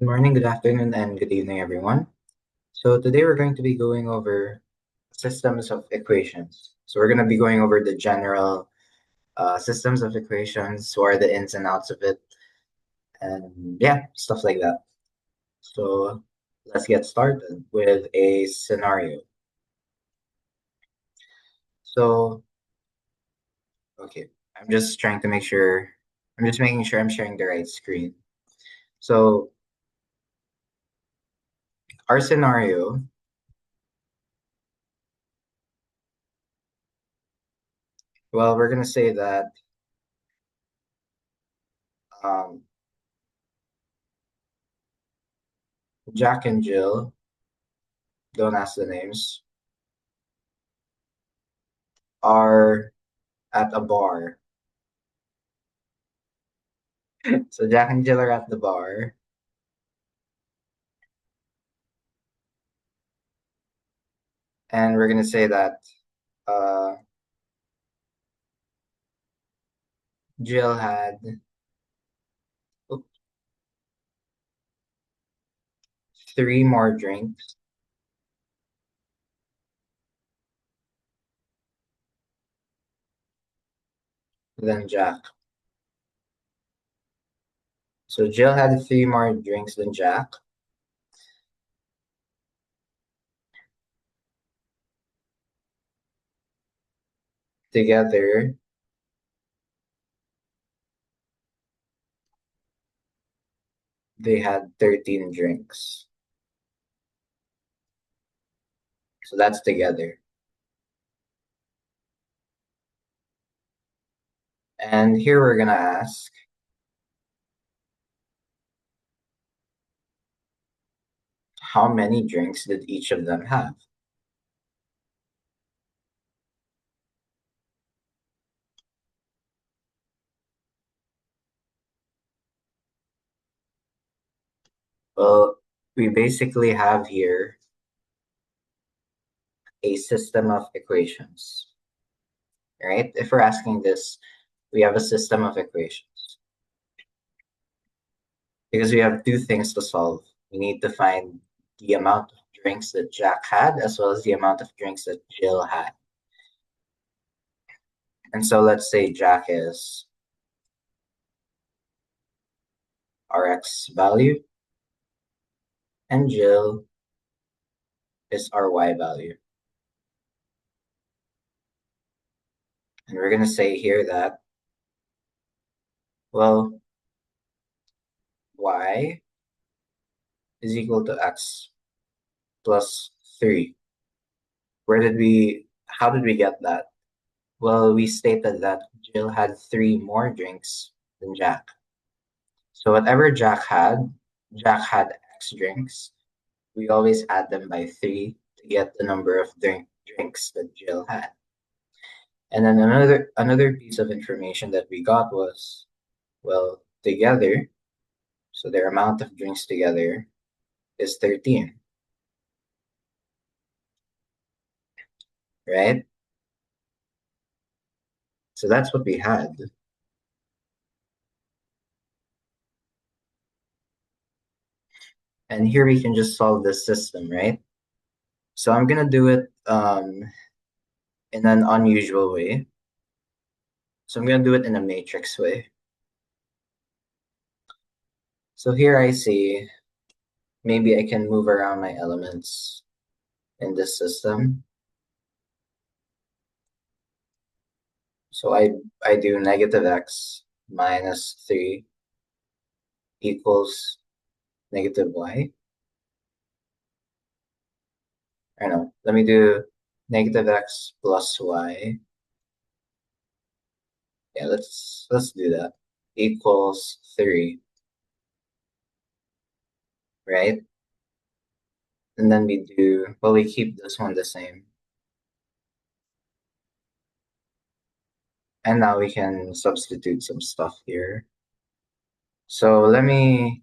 Good morning, good afternoon, and good evening, everyone. So today we're going to be going over systems of equations. So we're going to be going over the general systems of equations, what are the ins and outs of it, and yeah, stuff like that. So let's get started with a scenario. So, okay, I'm just trying to make sure, I'm just making sure I'm sharing the right screen. So our scenario, well, we're going to say that um, Jack and Jill, don't ask the names, are at a bar. So Jack and Jill are at the bar, and we're gonna say that uh, Jill had oop, 3 more drinks than Jack. So Jill had 3 more drinks than Jack. Together, they had 13 drinks. So that's together. And here we're gonna ask, how many drinks did each of them have? Well, we basically have here a system of equations, right? If we're asking this, we have a system of equations because we have 2 things to solve. We need to find the amount of drinks that Jack had as well as the amount of drinks that Jill had. And so let's say Jack is our X value and Jill is our Y value. And we're going to say here that, well, Y is equal to X plus 3. How did we get that? Well, we stated that Jill had 3 more drinks than Jack. So whatever Jack had X drinks. We always add them by 3 to get the number of drinks that Jill had. And then another piece of information that we got was, well, together, so their amount of drinks together is 13, right? So that's what we had. And here we can just solve this system, right? So I'm gonna do it in an unusual way. So I'm gonna do it in a matrix way. So here I see maybe I can move around my elements in this system. So I do negative x minus 3 equals negative y. I know. Let me do negative x plus y. Yeah, let's do that. Equals 3, right? And then we keep this one the same. And now we can substitute some stuff here. So let me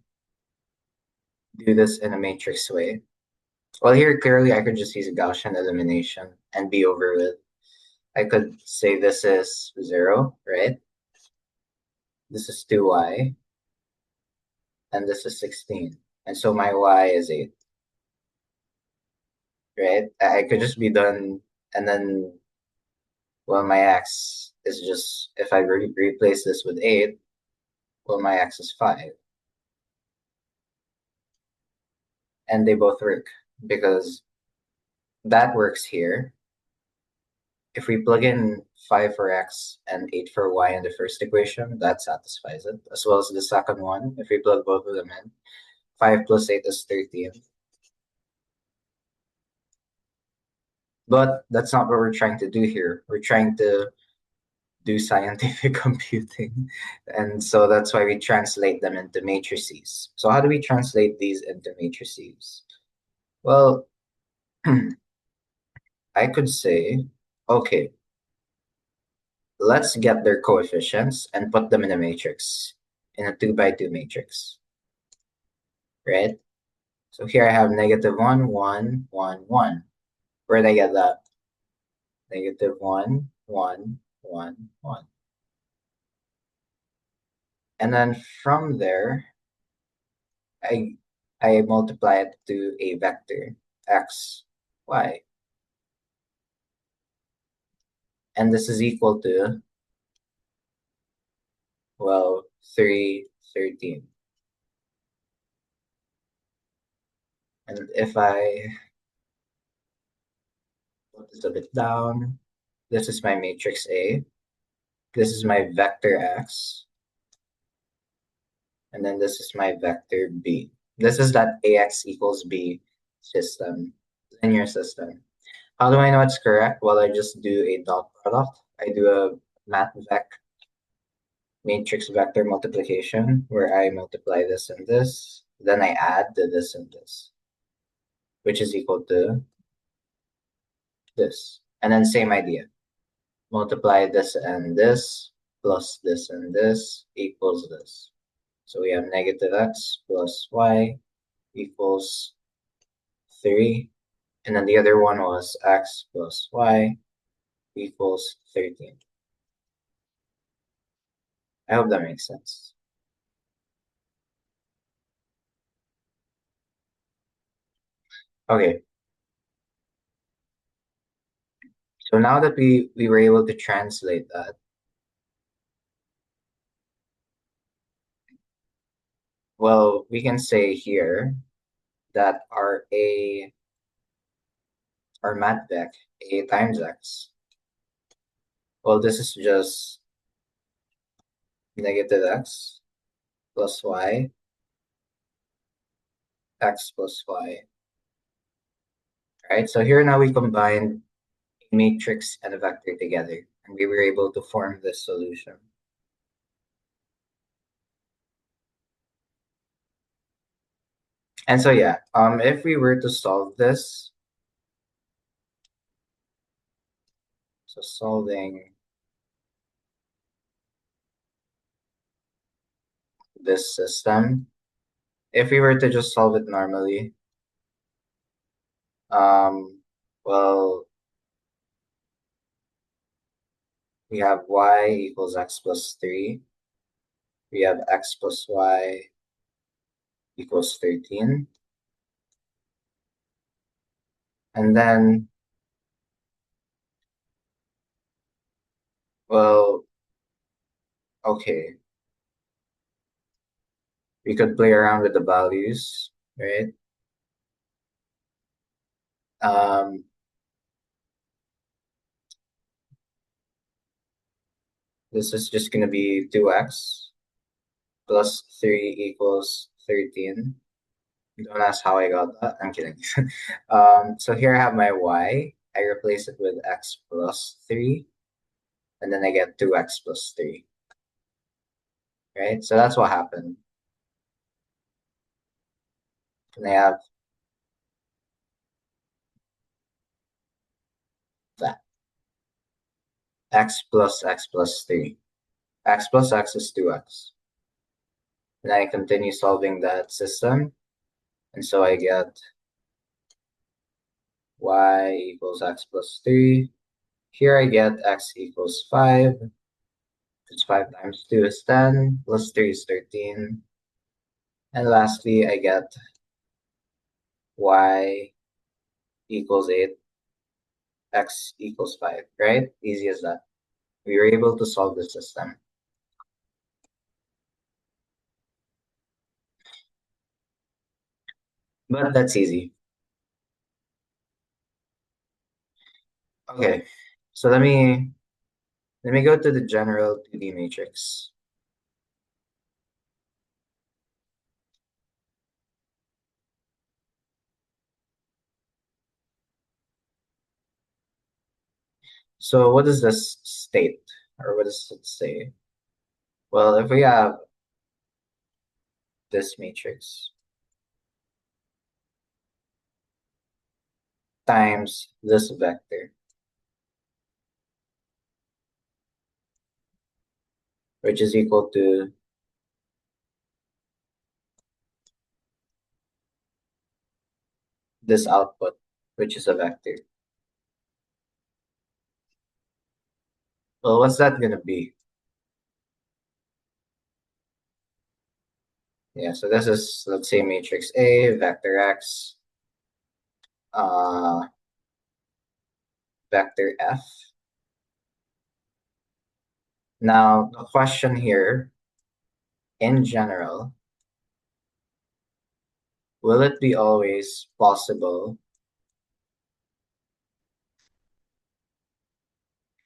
do this in a matrix way. Well, here clearly I could just use Gaussian elimination and be over with. I could say this is 0, right? This is 2y, and this is 16. And so my y is 8, right? I could just be done, and then, well, my x is just, if I replace this with 8, well, my x is 5. And they both work because that works here. If we plug in 5 for x and 8 for y in the first equation, that satisfies it, as well as the second one. If we plug both of them in, 5 plus 8 is 13. But that's not what we're trying to do here. We're trying to do scientific computing. And so that's why we translate them into matrices. So how do we translate these into matrices? Well, I could say, okay, let's get their coefficients and put them in a matrix, in a 2 by 2 matrix, right? So here I have negative 1, 1, 1, 1. Where did I get that? Negative 1, 1, 1, 1. And then from there, I I multiply it to a vector, x, y. And this is equal to, well, 3, 13. And if I put this a bit down, this is my matrix A. This is my vector x. And then this is my vector B. This is that AX equals B system, linear system. How do I know it's correct? Well, I just do a dot product. I do a matvec matrix vector multiplication where I multiply this and this. Then I add to this and this, which is equal to this. And then same idea. Multiply this and this plus this and this equals this. So we have negative x plus y equals 3. And then the other one was x plus y equals 13. I hope that makes sense. Okay. So now that we were able to translate that, well, we can say here that our mat vec, A times x, well, this is just negative x plus y, x plus y, right? So here now we combined a matrix and a vector together, and we were able to form this solution. And so yeah, if we were to solve this, so solving this system, if we were to just solve it normally, well, we have y equals x plus 3. We have x plus y equals 13. And then, well, okay, we could play around with the values, right? Um, this is just going to be 2x plus 3 equals 13. Don't ask how I got that. I'm kidding. So here I have my y. I replace it with x plus 3. And then I get 2x plus 3. Right? So that's what happened. And I have that. X plus x plus 3. X plus x is 2x. And I continue solving that system. And so I get y equals x plus 3. Here I get x equals 5. Because 5 times 2 is 10, plus 3 is 13. And lastly, I get y equals 8, x equals 5, right? Easy as that. We were able to solve the system. But that's easy. Okay, so let me go to the general 2D matrix. So what does this state, or what does it say? Well, if we have this matrix times this vector, which is equal to this output, which is a vector. Well, what's that going to be? Yeah, so this is, let's say, matrix A, vector X, uh, vector F. Now, the question here, in general, will it be always possible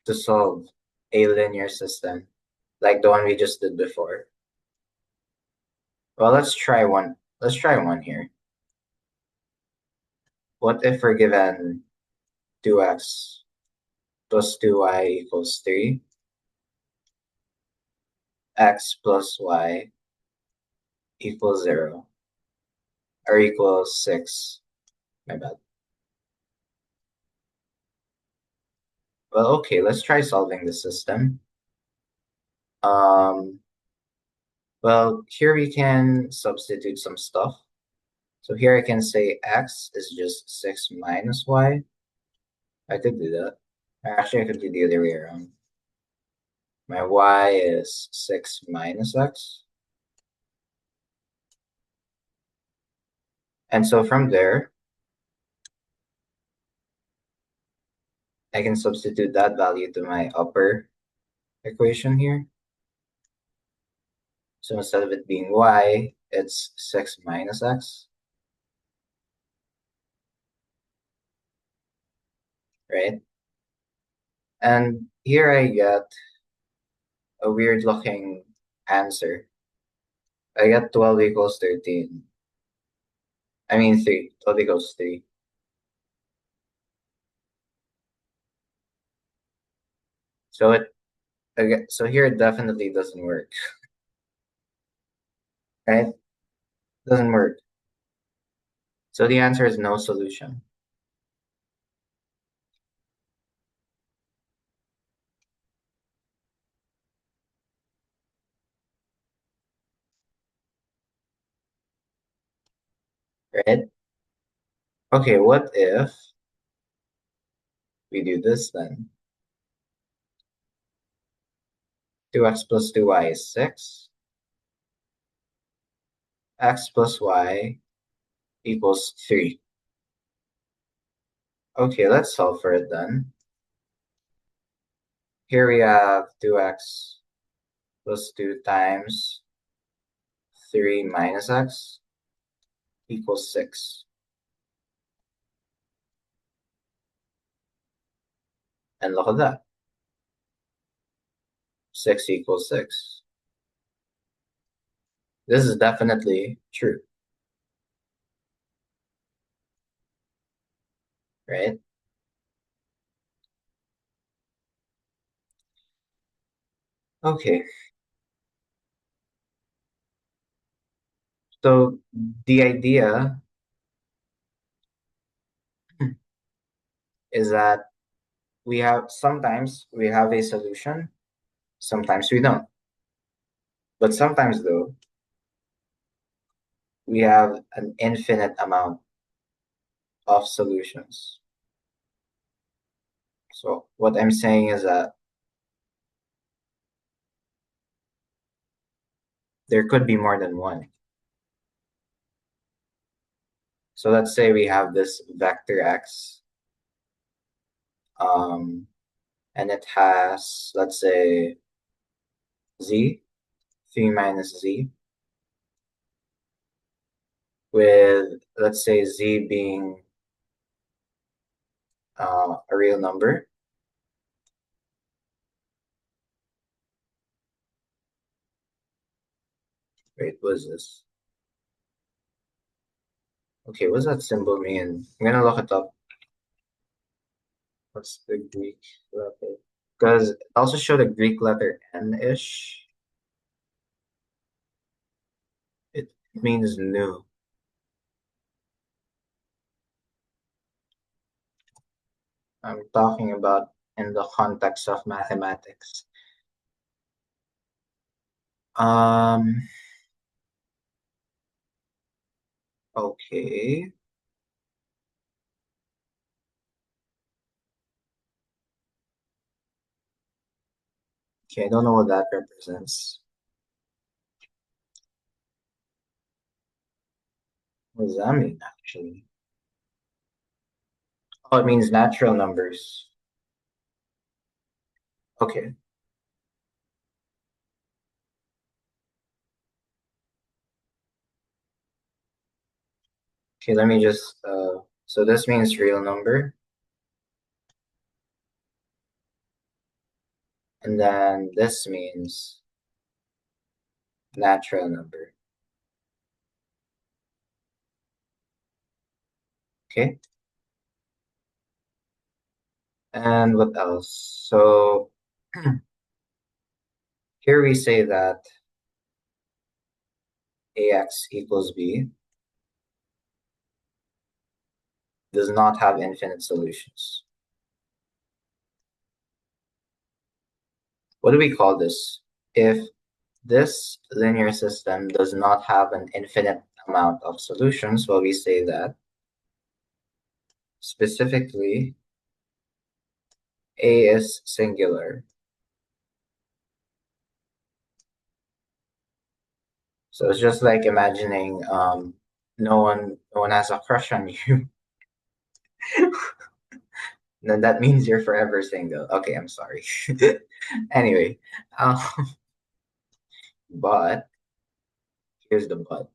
to solve a linear system like the one we just did before? Well, let's try one. Let's try one here. What if we're given 2x plus 2y equals 3, x plus y equals 0, or equals 6? My bad. Well, okay, let's try solving the system. Um, well, here we can substitute some stuff. So here I can say x is just 6 minus y. I could do that. Actually, I could do the other way around. My y is 6 minus x. And so from there, I can substitute that value to my upper equation here. So instead of it being y, it's 6 minus x, right? And here I get a weird looking answer. I get 12 equals 13. I mean 3. 12 equals 3. So so here it definitely doesn't work, right? Doesn't work. So the answer is no solution, right? Okay, what if we do this then? 2x plus 2y is 6. X plus y equals 3. Okay, let's solve for it then. Here we have 2x plus 2 times 3 minus x equals 6. And look at that. 6 equals 6. This is definitely true, right? Okay, so the idea is that sometimes we have a solution, sometimes we don't. But sometimes though, we have an infinite amount of solutions. So what I'm saying is that there could be more than one. So let's say we have this vector x, and it has, let's say, z, 3 minus z, with, let's say, z being a real number. Wait, what is this? Okay, what's that symbol mean? I'm gonna look it up. What's the Greek letter? Because it also showed a Greek letter N-ish. It means new. I'm talking about in the context of mathematics. Um, okay. Okay, I don't know what that represents. What does that mean, actually? Oh, it means natural numbers. Okay. Okay, let me just, so this means real number. And then this means natural number. Okay. And what else? So here we say that ax equals b does not have infinite solutions. What do we call this? If this linear system does not have an infinite amount of solutions, well, we say that specifically A is singular. So it's just like imagining no one has a crush on you. Then that means you're forever single. Okay, I'm sorry. Anyway, um, but here's the but.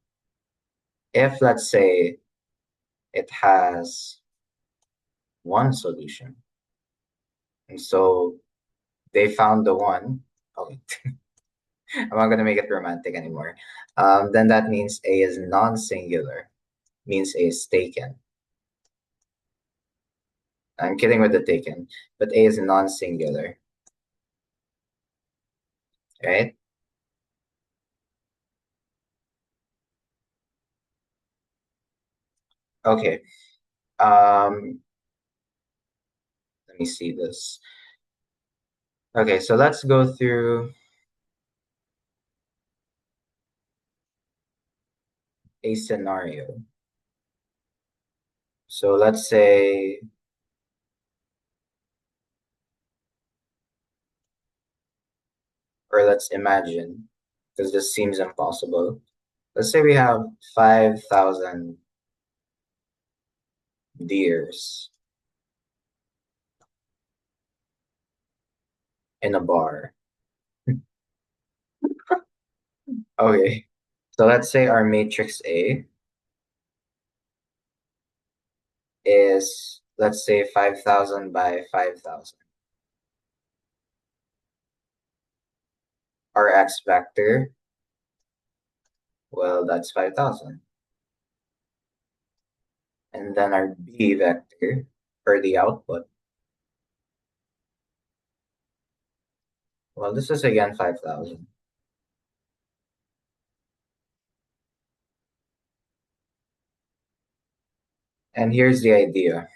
If let's say it has one solution, and so they found the one. Okay, I'm not gonna make it romantic anymore. Then that means A is non-singular, means A is taken. I'm kidding with the taken, but A is non-singular, right? Okay. Um, let me see this. Okay, so let's go through a scenario. So let's say, or let's imagine, because this seems impossible. Let's say we have 5,000 deers in a bar. Okay. So let's say our matrix A is, let's say, 5,000 by 5,000. Our X vector, well, that's 5,000. And then our B vector, for the output, well, this is again 5,000. And here's the idea.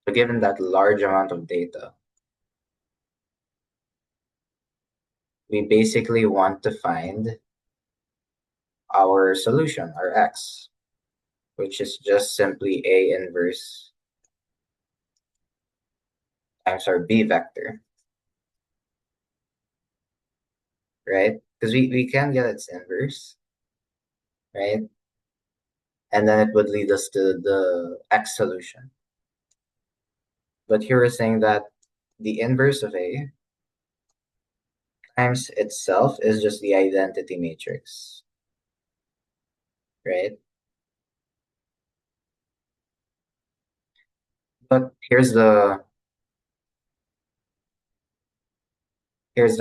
So given that large amount of data, we basically want to find our solution, our X, which is just simply A inverse times our B vector, right? Because we can get its inverse, right? and then it would lead us to the X solution. But here we're saying that the inverse of A times itself is just the identity matrix, right? But here's the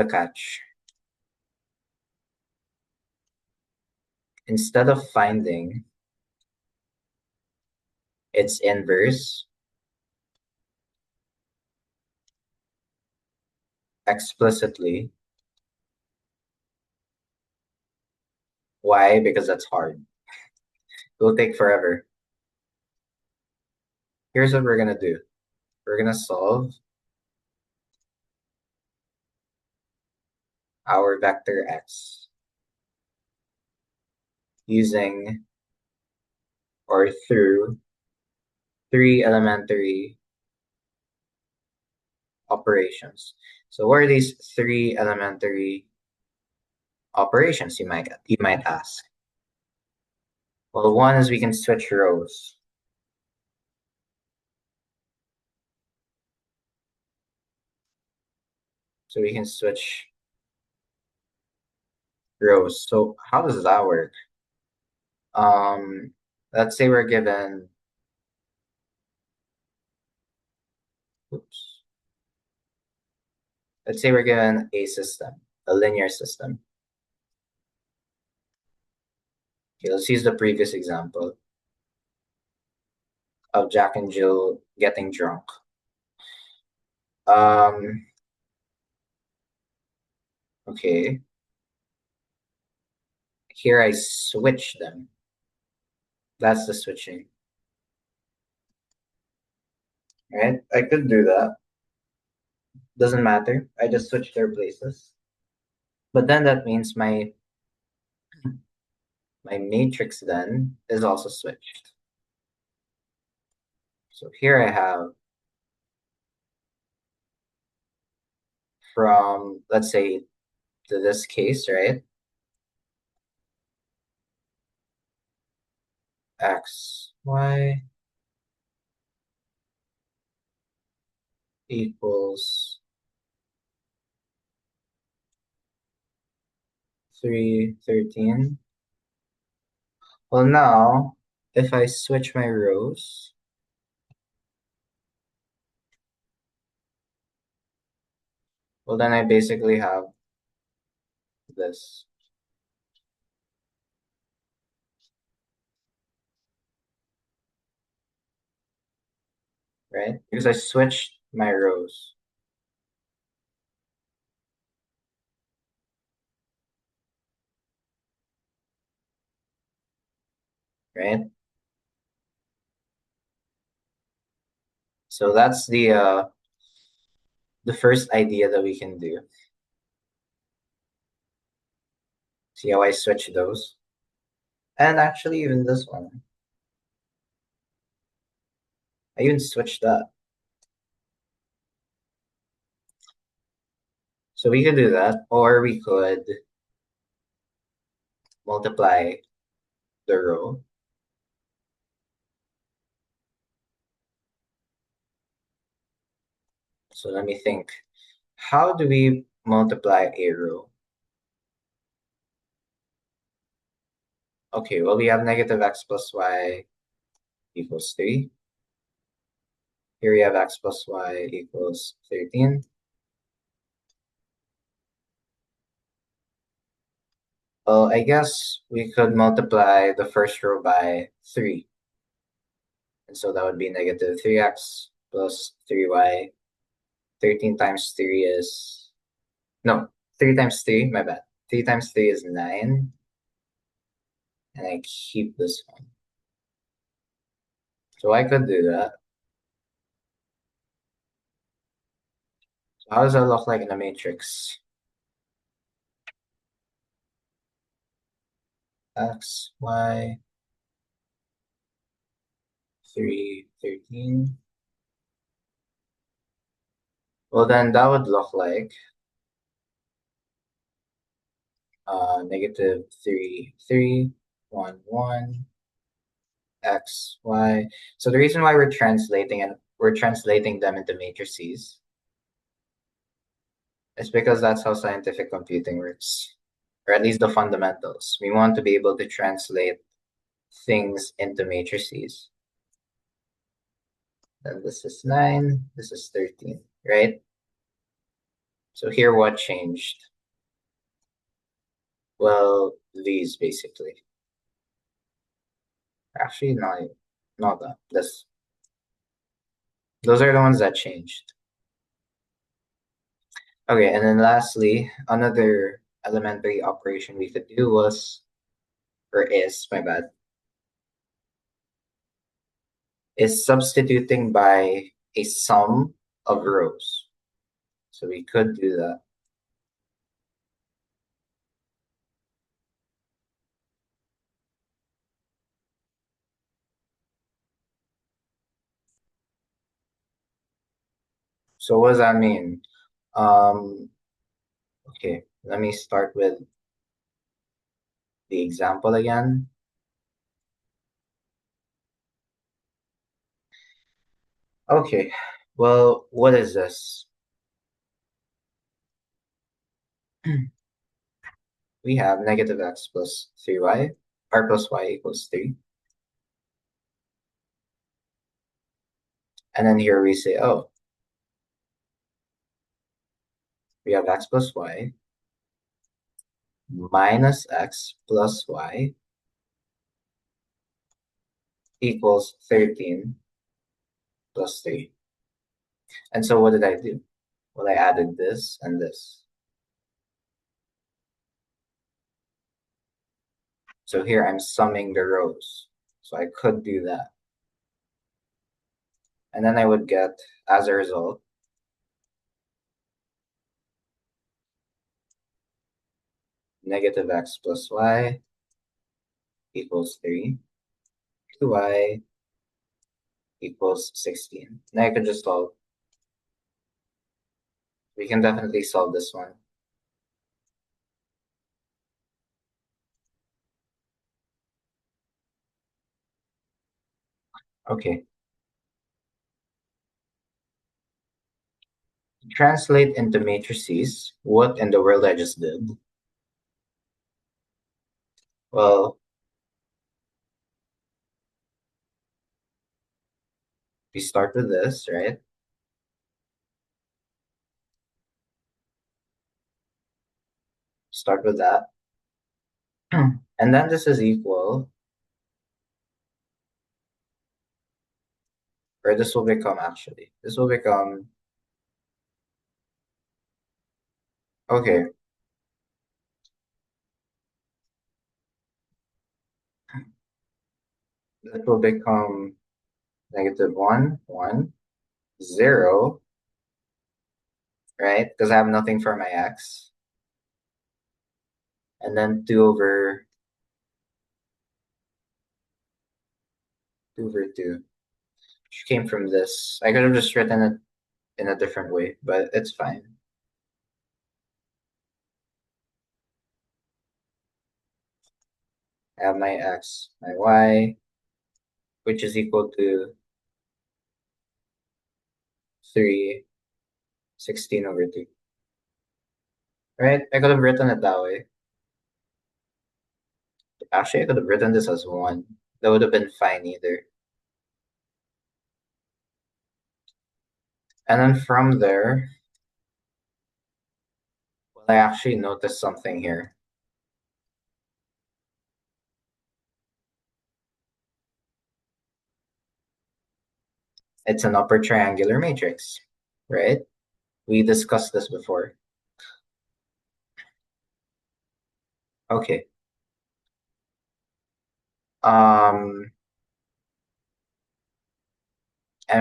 catch. Instead of finding its inverse explicitly, why? Because that's hard. It will take forever. Here's what we're gonna do. We're gonna solve our vector x using or through three elementary operations. So what are these three elementary operations, you might ask? Well, one is we can switch rows. So we can switch rows. So how does that work? Let's say we're given, oops. Let's say we're given a system, a linear system. Okay, let's use the previous example of Jack and Jill getting drunk. Okay. Here I switch them. That's the switching. Right? I could do that. Doesn't matter. I just switch their places. But then that means my matrix then is also switched. So here I have from, let's say, to this case, right? X, Y equals 3, 13. Well, now, if I switch my rows, well, then I basically have this. Right? Because I switched my rows. Right? So that's the first idea that we can do. See how I switch those? And actually even this one. I even switched that. So we could do that, or we could multiply the row. So let me think. How do we multiply a row? Okay, well, we have negative x plus y equals 3. Here we have x plus y equals 13. Well, I guess we could multiply the first row by 3. And so that would be negative 3x plus 3y. 13 times 3 is... No, 3 times 3, my bad. 3 times 3 is 9. And I keep this one. So I could do that. So how does that look like in a matrix? X, Y, 3, 13. Well, then that would look like negative 3, 3, 1, 1, X, Y. So the reason why we're translating them into matrices is because that's how scientific computing works, or at least the fundamentals. We want to be able to translate things into matrices. Then this is 9, this is 13, right? So here what changed? Well, these basically. Actually, not that. Those are the ones that changed. Okay, and then lastly, another elementary operation we could do my bad, is substituting by a sum of rows. So we could do that. So what does that mean? Okay, let me start with the example again. Okay, well, what is this? We have negative x plus 3y, r plus y equals 3. And then here we say, oh, we have x plus y minus x plus y equals 13 plus 3. And so what did I do? Well, I added this and this. So here I'm summing the rows. So I could do that. And then I would get, as a result, negative x plus y equals 3, 2y equals 16. Now I could just solve. We can definitely solve this one. Okay. Translate into matrices what in the world I just did. Well, we start with this, right? Start with that. And then this is equal, or this will become actually, this will become, okay. This will become negative 1, 1, 0, right? Because I have nothing for my x. And then 2 over 2, which came from this. I could have just written it in a different way, but it's fine. I have my x, my y, which is equal to 3, 16 over 2. Right? I could have written it that way. Actually, I could have written this as 1. That would have been fine either. And then from there, well, I actually noticed something here. It's an upper triangular matrix, right? We discussed this before. Okay. And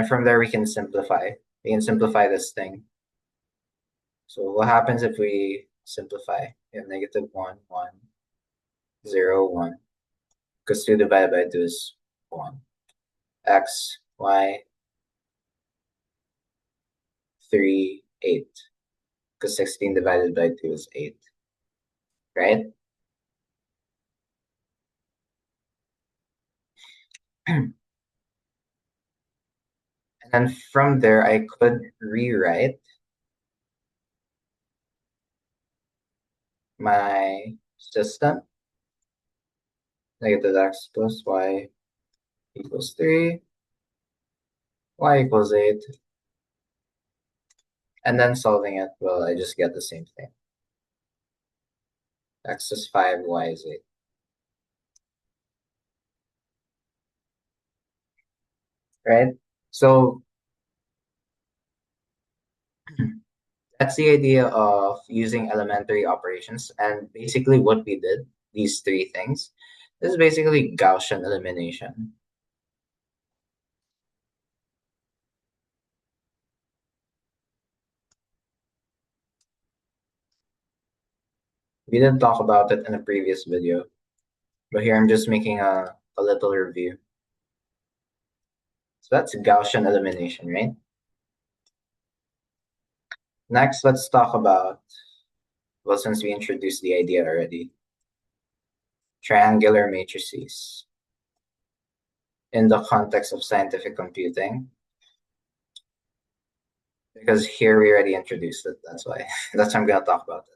from there we can simplify. We can simplify this thing. So what happens if we simplify? We have negative 1, 1, 0, 1. Because 2 divided by 2 is 1. X, y, 3, 8. Because 16 divided by 2 is 8. Right? And then from there, I could rewrite my system. Negative x plus y equals 3, y equals 8. And then solving it, well, I just get the same thing. X is 5, y is 8. Right? So that's the idea of using elementary operations. And basically what we did, these three things, this is basically Gaussian elimination. We didn't talk about it in a previous video, but here I'm just making a little review. So that's Gaussian elimination, right? Next, let's talk about, well, since we introduced the idea already, triangular matrices. In the context of scientific computing, because here we already introduced it. That's why. That's why I'm gonna talk about it.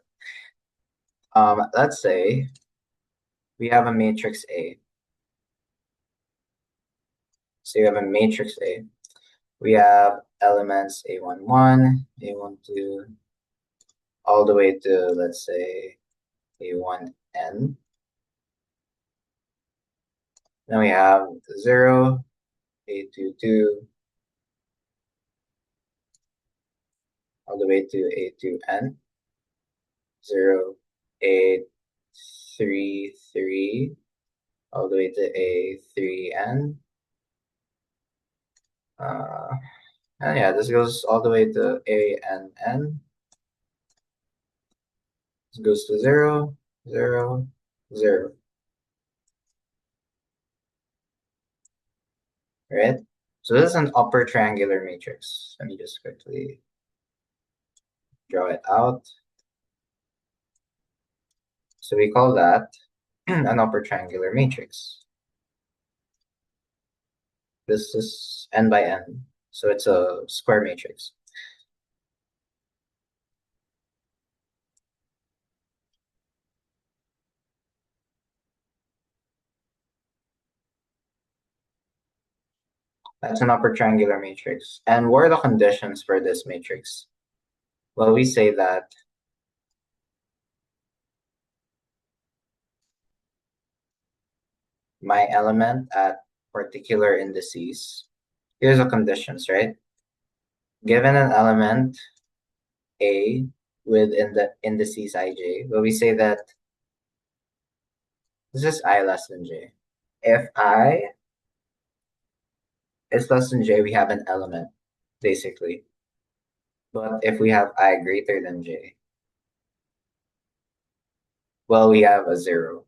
Let's say we have a matrix A. So you have a matrix A. We have elements A11, A12, all the way to, let's say, A1n. Then we have 0, A22, all the way to A2n, 0, A33, all the way to A3n. And yeah, this goes all the way to ANN. This goes to 0, 0, 0. Right? So this is an upper triangular matrix. Let me just quickly draw it out. So we call that an upper triangular matrix. This is n by n. So it's a square matrix. That's an upper triangular matrix. And what are the conditions for this matrix? Well, we say that my element at particular indices, here's the conditions, right? Given an element A with the indices ij, well, we say that this is I less than j. If I is less than j, we have an element, basically. But if we have I greater than j, well, we have a 0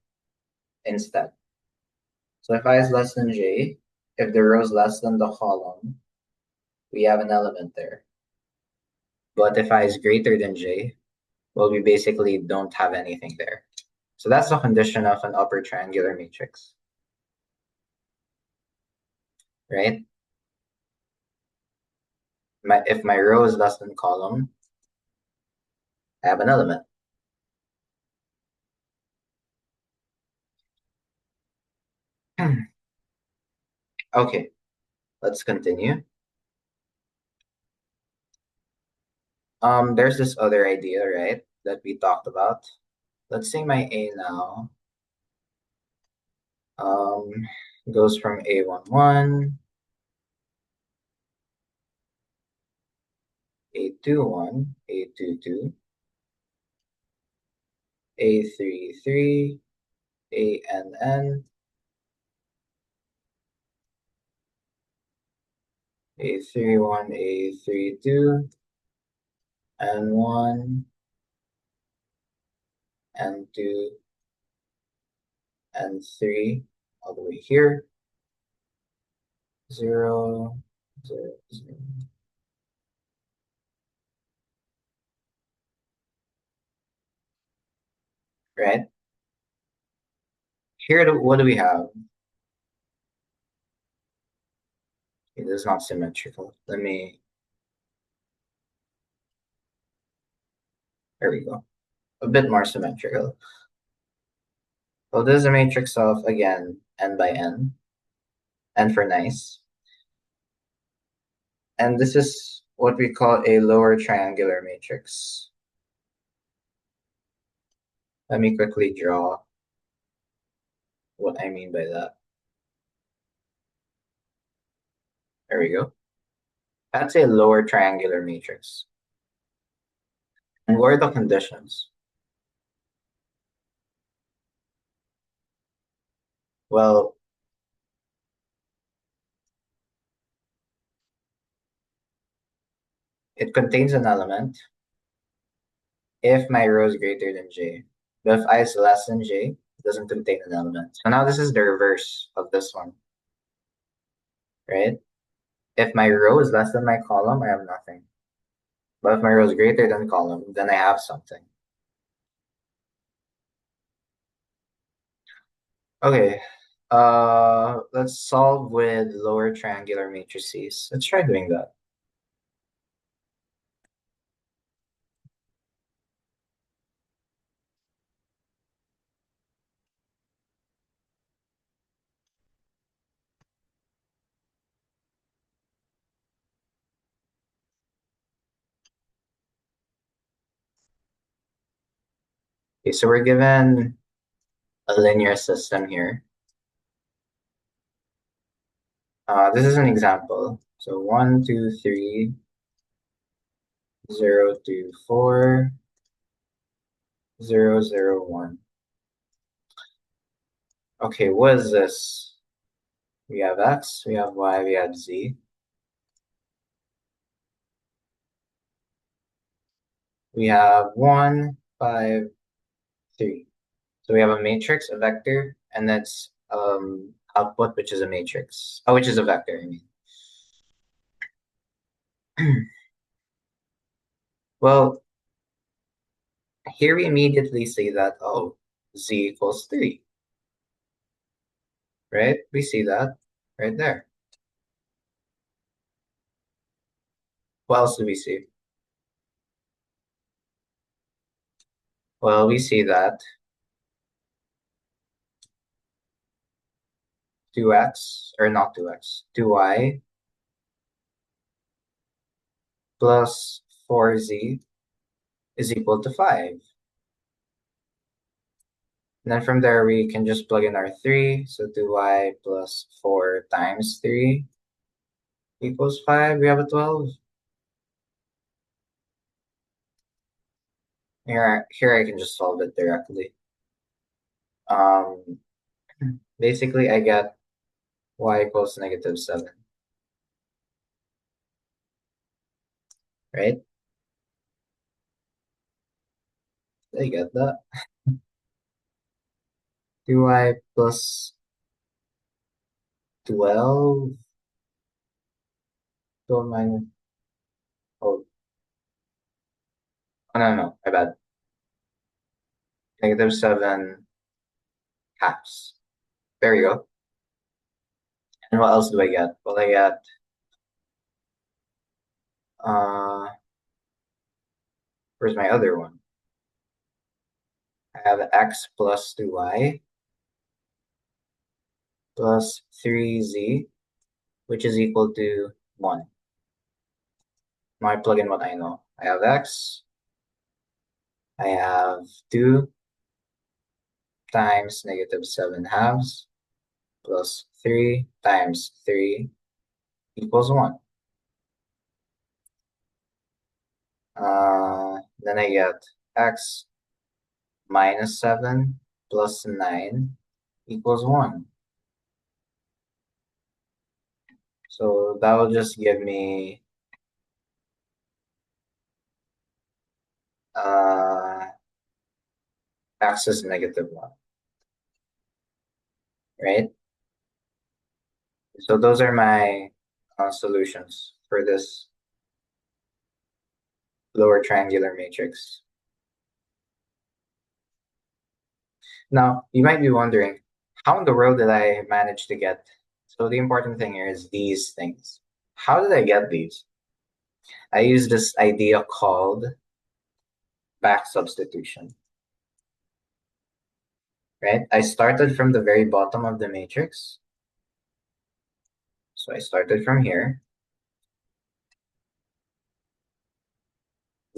instead. So if I is less than j, if the row is less than the column, we have an element there. But if I is greater than j, well, we basically don't have anything there. So that's the condition of an upper triangular matrix, right? If my row is less than column, I have an element. Okay, let's continue. There's this other idea, right, that we talked about. Let's say my A now um, goes from A11, A21, A22, A33, ANN, A31, A32, N1, N2, N3, all the way here. 0, 0, 0. Right? Here, what do we have? this is not symmetrical. There we go. A bit more symmetrical. So this is a matrix of, again, n by n for nice. And this is what we call a lower triangular matrix. Let me quickly draw what I mean by that. There we go. That's a lower triangular matrix. And what are the conditions? Well, it contains an element if my row is greater than j. But if I is less than j, it doesn't contain an element. So now this is the reverse of this one, right? If my row is less than my column, I have nothing. But if my row is greater than column, then I have something. Okay, let's solve with lower triangular matrices. Let's try doing that. Okay, so we're given a linear system here. This is an example. So 1, 2, 3, 0, 2, 4, 0, 0, 1. Okay, what is this? We have x, we have y, we have z. We have 1, 5, 3. So we have a matrix, a vector, and that's output, which is a matrix. Oh, which is a vector, I mean. Well, here we immediately say that, oh, z equals 3, right? We see that right there. What else do we see? Well, we see that 2x, or not 2x, 2y plus 4z is equal to 5. And then from there, we can just plug in our 3. So 2y plus 4 times 3 equals 5. We have a 12. Here I can just solve it directly. Um, basically, I get y equals -7, right? I get that. 2y plus 12, 12 minus, oh, oh no, no, my bad. -7 halves. There you go. And what else do I get? Well, I get, uh, where's my other one? I have x plus 2y plus 3z, which is equal to 1. Now I plug in what I know. I have x, I have 2 times -7 halves plus 3 times 3 equals 1. Then I get x minus 7 plus 9 equals 1. So that will just give me x is -1, right? So those are my solutions for this lower triangular matrix. Now, you might be wondering, how in the world did I manage to get? So the important thing here is these things. How did I get these? I use this idea called back substitution, right? I started from the very bottom of the matrix. So I started from here.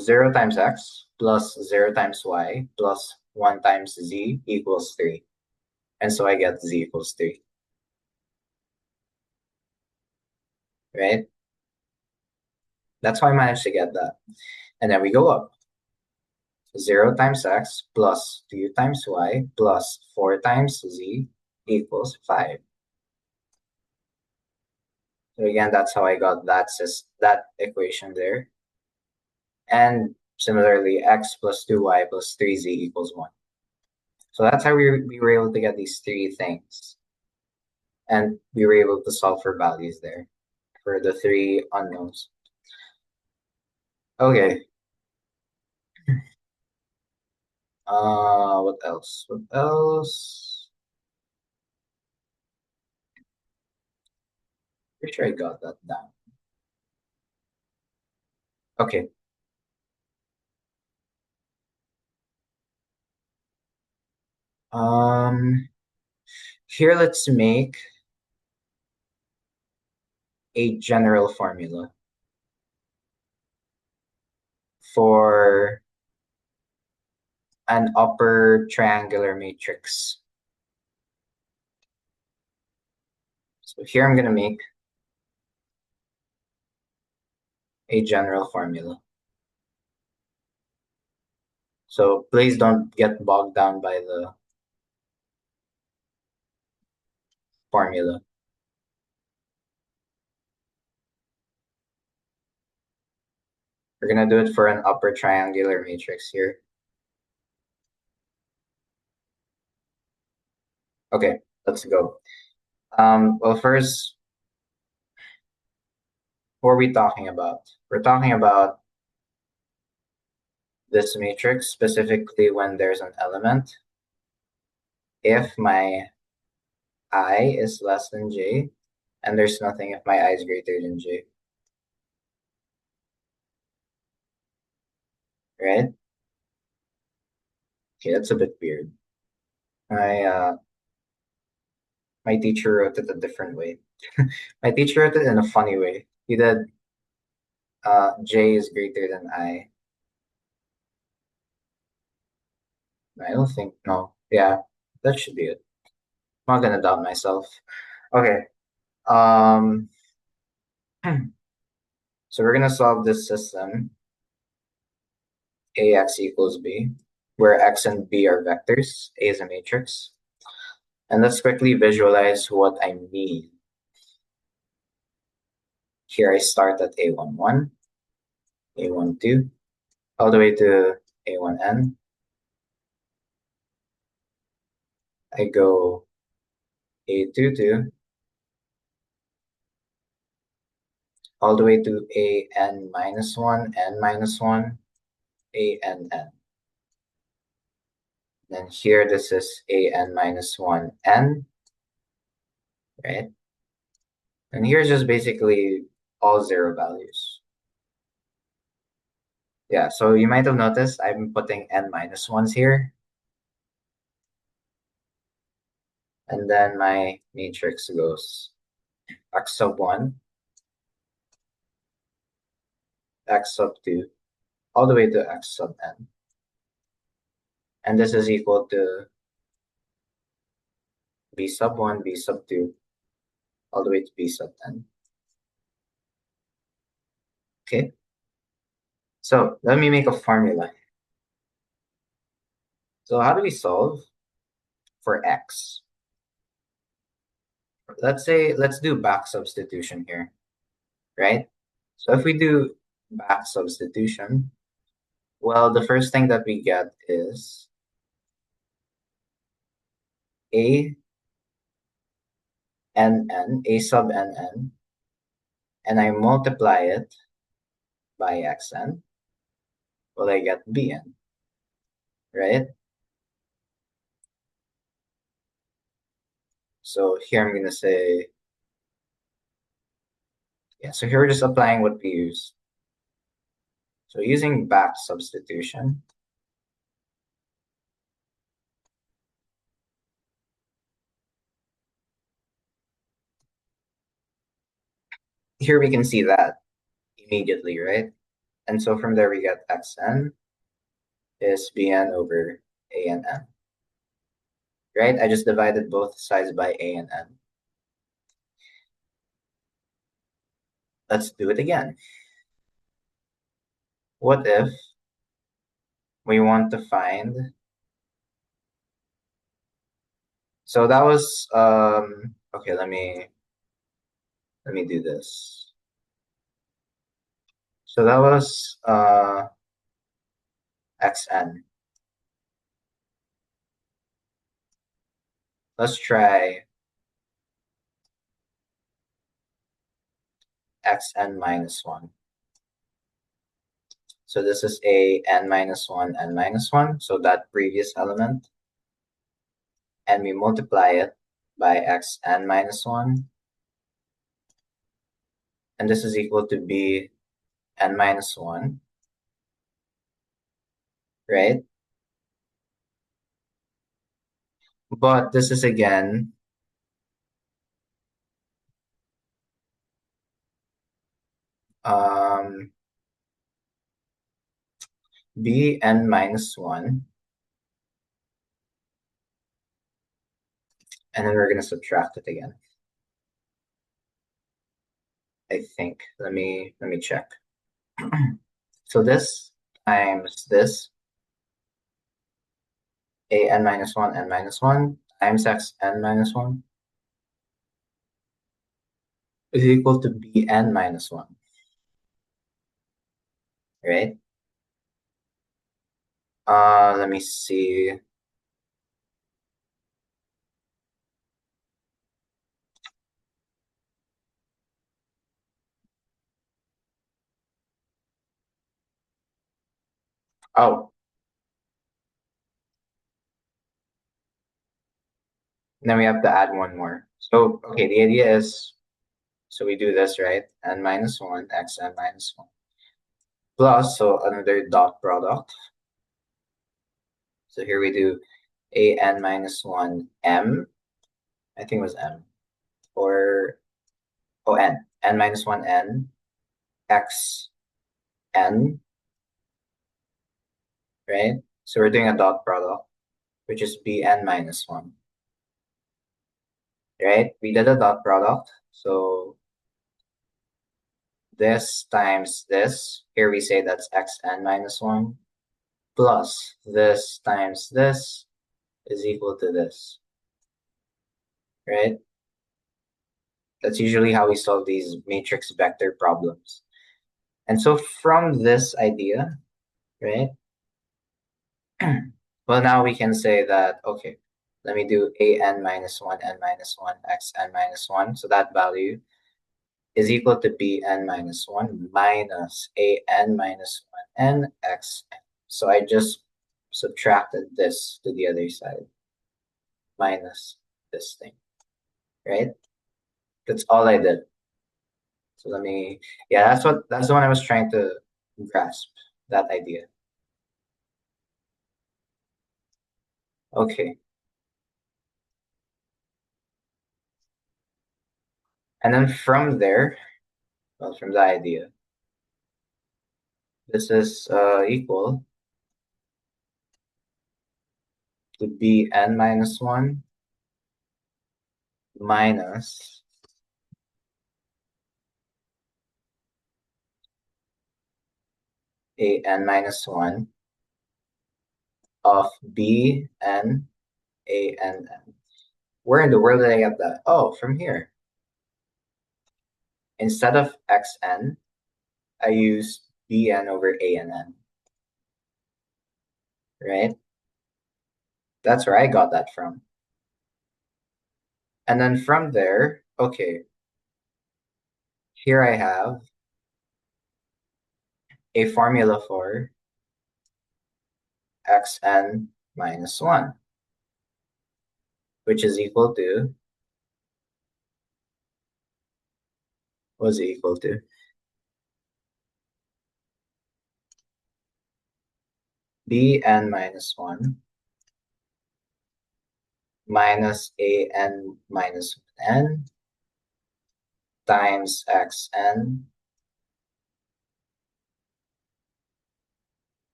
0 times x plus 0 times y plus 1 times z equals 3. And so I get z equals 3, right? That's how I managed to get that. And then we go up. 0 times x plus 2 times y plus 4 times z equals 5. So again, that's how I got that equation there. And similarly, x plus 2y plus 3z equals 1. So that's how we were able to get these three things. And we were able to solve for values there for the three unknowns. Okay. What else? What else? Pretty sure I got that down. Okay. Here let's make a general formula for an upper triangular matrix. So here I'm going to make a general formula. So please don't get bogged down by the formula. We're going to do it for an upper triangular matrix here. Okay, let's go. Well, first, what are we talking about? We're talking about this matrix, specifically when there's an element. If my I is less than j, and there's nothing if my I is greater than j. Right? Okay, that's a bit weird. My my teacher wrote it a different way. My teacher wrote it in a funny way. He did j is greater than I. I don't think, no. Yeah, that should be it. I'm not gonna doubt myself. Okay. Um, so we're gonna solve this system, ax equals b, where x and b are vectors, a is a matrix. And let's quickly visualize what I mean. Here I start at a11, a12, all the way to a1n. I go a22, all the way to an minus 1, n minus 1, ann. Then here, this is an minus 1, n, right? And here's just basically all zero values. Yeah, so you might have noticed I'm putting n minus 1s here. And then my matrix goes x sub 1, x sub 2, all the way to x sub n. And this is equal to b sub 1, b sub 2, all the way to b sub n. Okay, so let me make a formula. So how do we solve for x? Let's do back substitution here, right? So if we do back substitution, well, the first thing that we get is a a sub nn, and I multiply it by xn, well, I get bn, right? So here I'm going to say, Yeah, so here we're just applying what we use. So using back substitution, here we can see that immediately, right? And so from there we get xn is bn over a and n, right? I just divided both sides by a and n. Let's do it again. What if we want to find, so that was, okay, let me do this. So that was xn. Let's try xn minus 1. So this is a n minus 1, n minus 1, so that previous element. And we multiply it by xn minus 1. And this is equal to b n minus 1, right? But this is again bn minus 1. And then we're going to subtract it again. I think. Let me check. So this times this, a n minus 1, n minus 1 times x n minus 1 is equal to b n minus 1, right? Let me see. Oh, and then we have to add one more. So, okay, the idea is, so we do this, right? N minus 1, x n minus 1. Plus, so another dot product. So here we do a n minus 1 m. I think it was m. Or, oh, n minus 1 n, x n, right? So we're doing a dot product, which is bn minus 1, right? We did a dot product. So this times this, here we say that's xn minus 1, plus this times this is equal to this, right? That's usually how we solve these matrix vector problems. And so from this idea, right? Well, now we can say that, okay, let me do a n minus 1, n minus 1, x n minus 1. So that value is equal to b n minus 1 minus a n minus 1 n x n. So I just subtracted this to the other side minus this thing, right? That's all I did. So let me, yeah, that's the one I was trying to grasp, that idea. Okay. And then from there, well, from the idea, this is equal to bn minus 1 minus a n minus 1 of b n a n n. Where in the world did I get that? Oh, from here. Instead of xn, I use bn over a and n, right? That's where I got that from. And then from there, okay, here I have a formula for xn minus 1, which is equal to was equal to bn minus 1 minus an minus n times xn,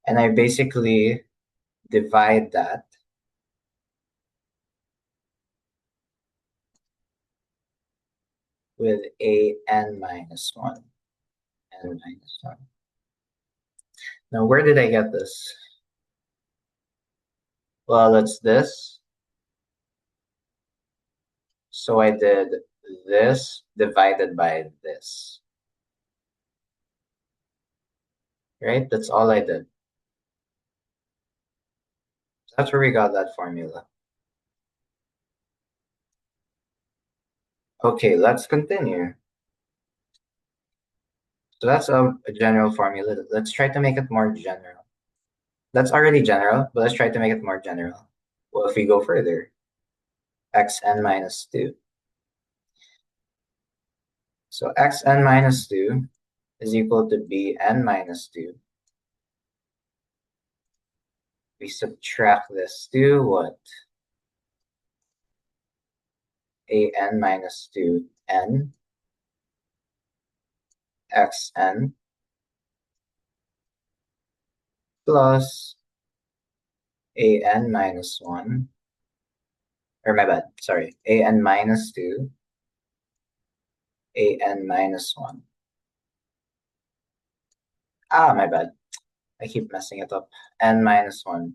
and I basically divide that with an minus 1, n minus 1. Now, where did I get this? Well, it's this. So I did this divided by this, right? That's all I did. That's where we got that formula. Okay, let's continue. So that's a general formula. Let's try to make it more general. That's already general, but let's try to make it more general. Well, if we go further, xn minus 2. So xn minus 2 is equal to bn minus 2. We subtract this to what? An minus 2n xn plus an minus 1, or my bad, sorry, an minus 2, an minus 1. Ah, my bad. I keep messing it up. N minus 1,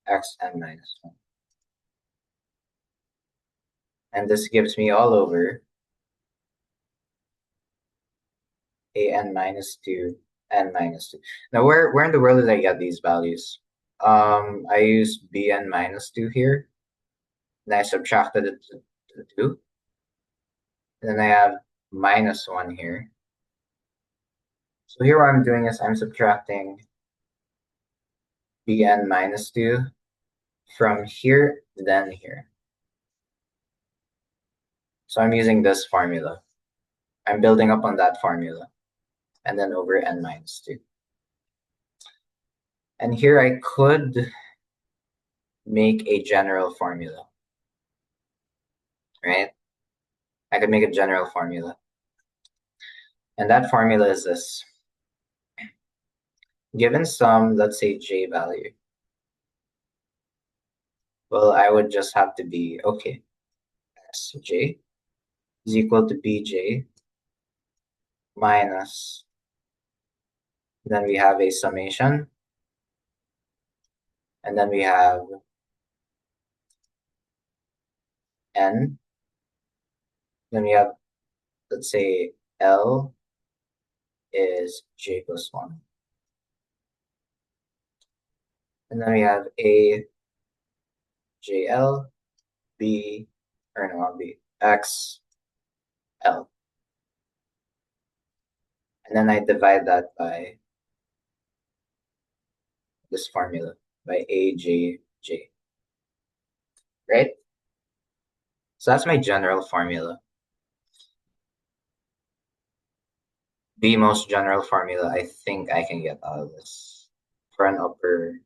xn minus 1. And this gives me all over an minus 2, n minus 2. Now, where in the world did I get these values? I used bn minus 2 here. Then I subtracted it to 2. And then I have minus 1 here. So here what I'm doing is I'm subtracting bn minus 2 from here, then here. So I'm using this formula. I'm building up on that formula. And then over n minus 2. And here I could make a general formula, right? I could make a general formula. And that formula is this. Given some, let's say, j value, well, I would just have to be, okay, sj is equal to bj minus, then we have a summation, and then we have n, then we have, let's say, l is j plus 1. And then we have a jl, b, or no, not b, x, l. And then I divide that by this formula, by ajj, right? So that's my general formula. The most general formula I think I can get out of this for an upper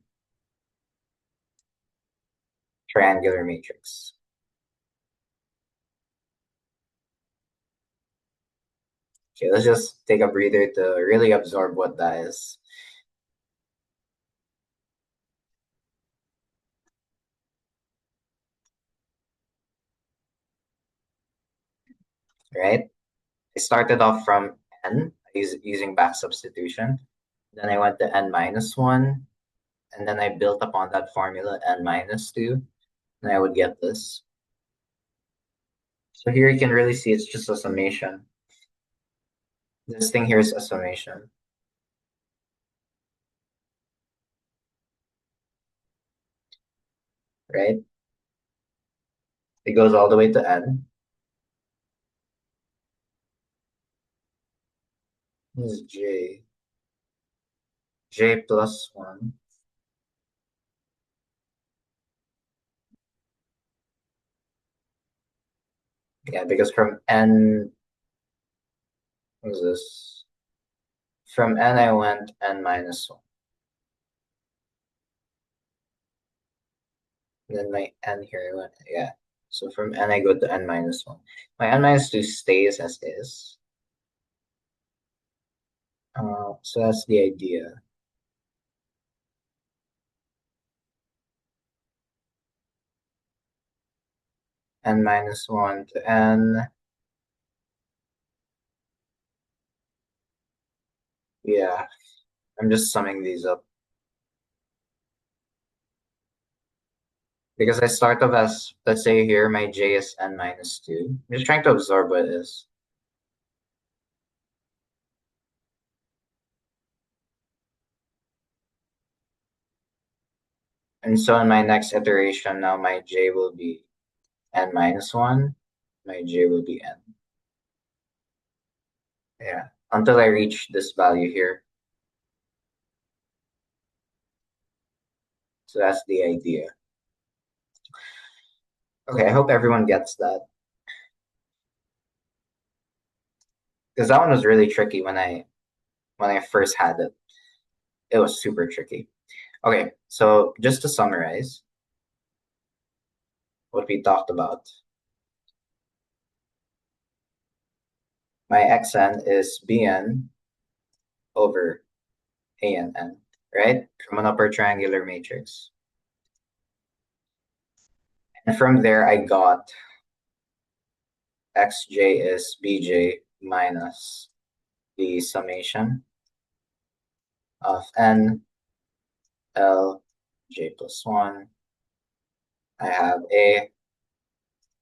triangular matrix. Okay, let's just take a breather to really absorb what that is. Right? I started off from n using back substitution. Then I went to n minus 1. And then I built upon that formula n minus 2. And I would get this. So here you can really see it's just a summation. This thing here is a summation. Right? It goes all the way to n. This is j plus 1. Yeah, because from n, what is this? From n I went n minus 1. Then my n here I went, yeah. So from n I go to n minus 1. My n minus 2 stays as is. So that's the idea. N minus 1 to n. Yeah, I'm just summing these up. Because I start off as, let's say here, my j is n minus 2. I'm just trying to absorb what it is. And so in my next iteration, now my j will be n minus 1. My j will be n. Yeah, until I reach this value here. So that's the idea. Okay, I hope everyone gets that. Because that one was really tricky when I first had it. It was super tricky. Okay, so just to summarize what we talked about. My xn is bn over ann, right? From an upper triangular matrix. And from there, I got xj is bj minus the summation of n l j plus 1. I have a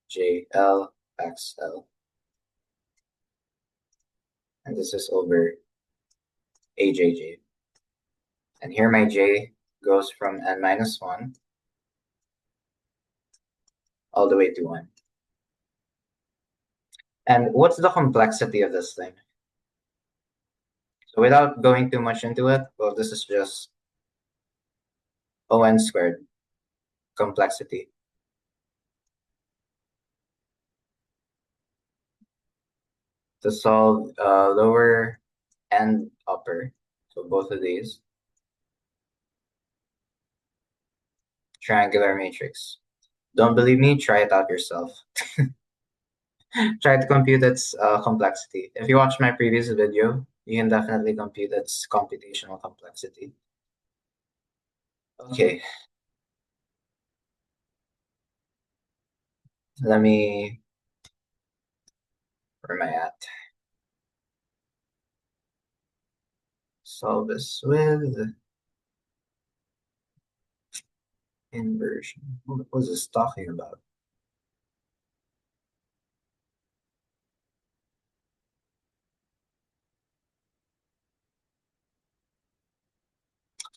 j l x l. And this is over ajj. And here my j goes from n minus 1 all the way to 1. And what's the complexity of this thing? So without going too much into it, well, this is just on squared complexity. To solve lower and upper, so both of these, triangular matrix. Don't believe me? Try it out yourself. Try to compute its complexity. If you watch my previous video, you can definitely compute its computational complexity. Okay, let me, where am I at? Solve this with inversion. What was this talking about?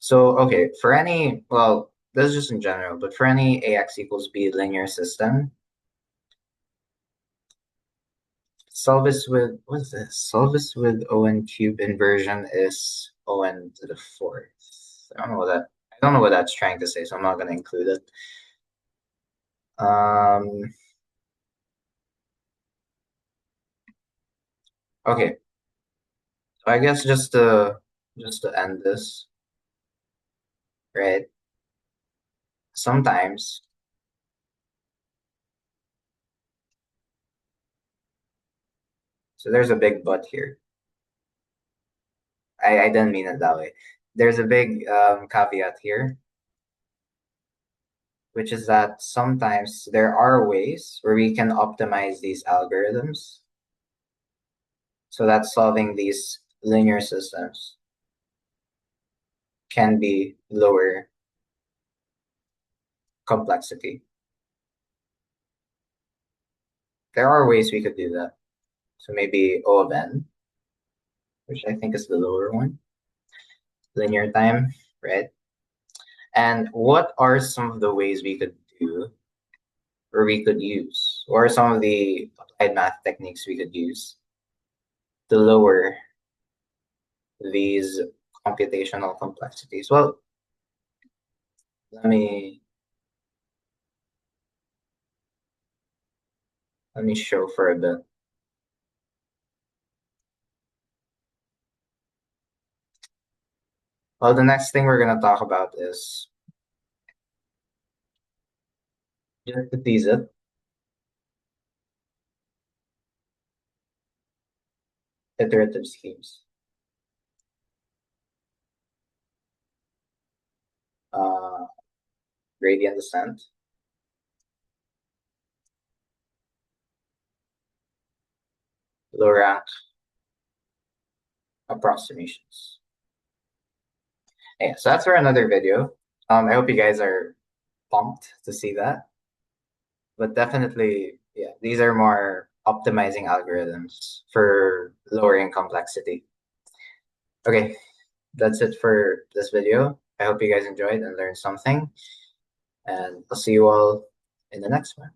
So, okay, for any, well, this is just in general, but for any ax equals b linear system, solve this with, what's this? Solve this with on cube inversion is on to the fourth. I don't know what that's trying to say, so I'm not going to include it. Okay, so I guess just to end this, right? Sometimes, so there's a big but here. I didn't mean it that way. There's a big caveat here, which is that sometimes there are ways where we can optimize these algorithms so that solving these linear systems can be lower complexity. There are ways we could do that. So maybe O of n, which I think is the lower one, linear time, right? And what are some of the ways we could do or we could use, or some of the applied math techniques we could use to lower these computational complexities? Well, let me Let me show for a bit. Well, the next thing we're going to talk about is, just to tease it, iterative schemes. Uh, Gradient descent, low rank approximations. Yeah, so that's for another video. I hope you guys are pumped to see that. But definitely, yeah, these are more optimizing algorithms for lowering complexity. Okay, that's it for this video. I hope you guys enjoyed and learned something. And I'll see you all in the next one.